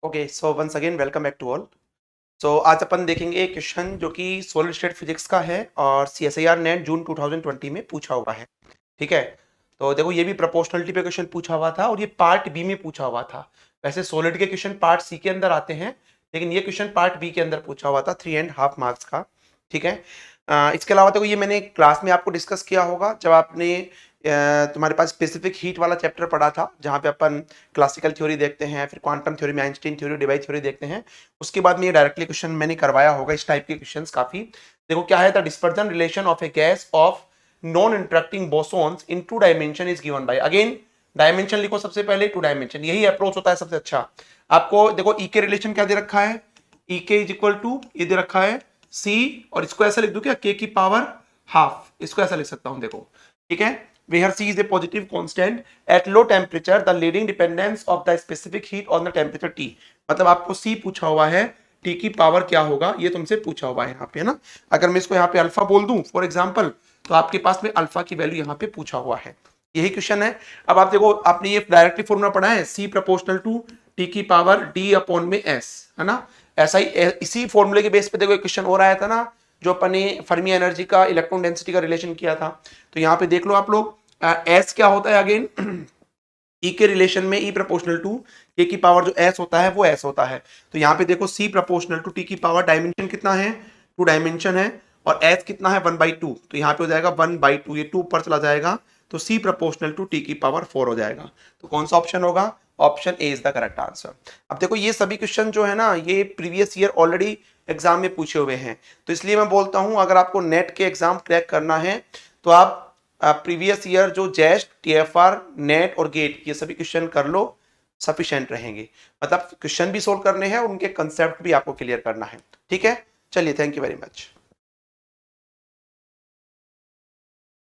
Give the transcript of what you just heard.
Okay, so once again welcome back to all. So आज अपन देखेंगे एक क्वेश्चन जो कि सॉलिड स्टेट फिजिक्स का है और CSIR नेट जून 2020 में पूछा हुआ है। ठीक है, तो देखो ये भी प्रोपोर्शनलिटी पे क्वेश्चन पूछा हुआ था और ये पार्ट बी में पूछा हुआ था। वैसे सॉलिड के क्वेश्चन पार्ट सी के अंदर आते हैं, लेकिन ये क्वेश्चन पार्ट बी के अंदर पूछा हुआ था 3.5 मार्क्स का। ठीक है, इसके अलावा देखो ये मैंने क्लास में आपको डिस्कस किया होगा जब आपने तुम्हारे पास स्पेसिफिक हीट वाला चैप्टर पढ़ा था, जहाँ पे अपन क्लासिकल थ्योरी देखते हैं, फिर क्वांटम थ्योरी में आइंस्टीन थ्योरी, डेबाई थ्योरी देखते हैं। उसके बाद में ये डायरेक्टली क्वेश्चन मैंने करवाया होगा। इस टाइप के क्वेश्चंस काफी देखो क्या है, the dispersion relation of a gas of non interacting bosons in two dimension is given by, again dimension लिखो सबसे पहले, टू डायमेंशन, यही अप्रोच होता है सबसे अच्छा। आपको देखो ई के रिलेशन क्या दे रखा है, ई के इज इक्वल टू ये दे रखा है सी, और इसको ऐसा लिख दूं क्या, के की पावर हाफ, इसको ऐसा लिख सकता हूं देखो। ठीक है, where C is a positive constant at low temperature the leading dependence of the specific heat on the temperature T। मतलब आपको C पूछा हुआ है, T की पावर क्या होगा ये तुमसे पूछा हुआ है यहाँ पे, है ना। अगर मैं इसको यहाँ पे अल्फा बोल दूं फॉर एग्जांपल, तो आपके पास में अल्फा की वैल्यू यहाँ पे पूछा हुआ है। यही क्वेश्चन है। अब आप देखो, आपने ये डायरेक्टली फॉर्मूला पढ़ा है, C प्रोपोर्शनल टू T की पावर D अपॉन में S, है ना। ऐसा ही इसी फॉर्मूले के बेस पे देखो एक क्वेश्चन हो रहा है था ना, जो अपन ने फर्मी एनर्जी का इलेक्ट्रॉन डेंसिटी का रिलेशन किया था। तो यहाँ पे देख लो आप लोग, एस क्या होता है अगेन, ई के रिलेशन में ई प्रोपोर्शनल टू के की पावर जो एस होता है वो एस होता है। तो यहाँ पे देखो सी प्रोपोर्शनल टू टी की पावर, डायमेंशन कितना है, टू डायमेंशन है, और एस कितना है 1/2, तो यहाँ पे हो जाएगा 1/2, ये 2 ऊपर चला जाएगा, तो सी प्रोपोर्शनल टू टी की पावर 4 हो जाएगा। तो कौन सा ऑप्शन होगा, option A is the correct answer. अब देखो ये सभी क्वेश्चन जो है ना, ये प्रीवियस ईयर ऑलरेडी एग्जाम में पूछे हुए हैं, तो इसलिए मैं बोलता हूं अगर आपको नेट के एग्जाम क्रैक करना है तो आप प्रीवियस ईयर जो जेस्ट, TFR, नेट और गेट, ये सभी क्वेश्चन कर लो, सफिशिएंट रहेंगे। मतलब क्वेश्चन भी सोल्व करने हैं और उनके कंसेप्ट भी आपको क्लियर करना है। ठीक है, चलिए, थैंक यू वेरी मच।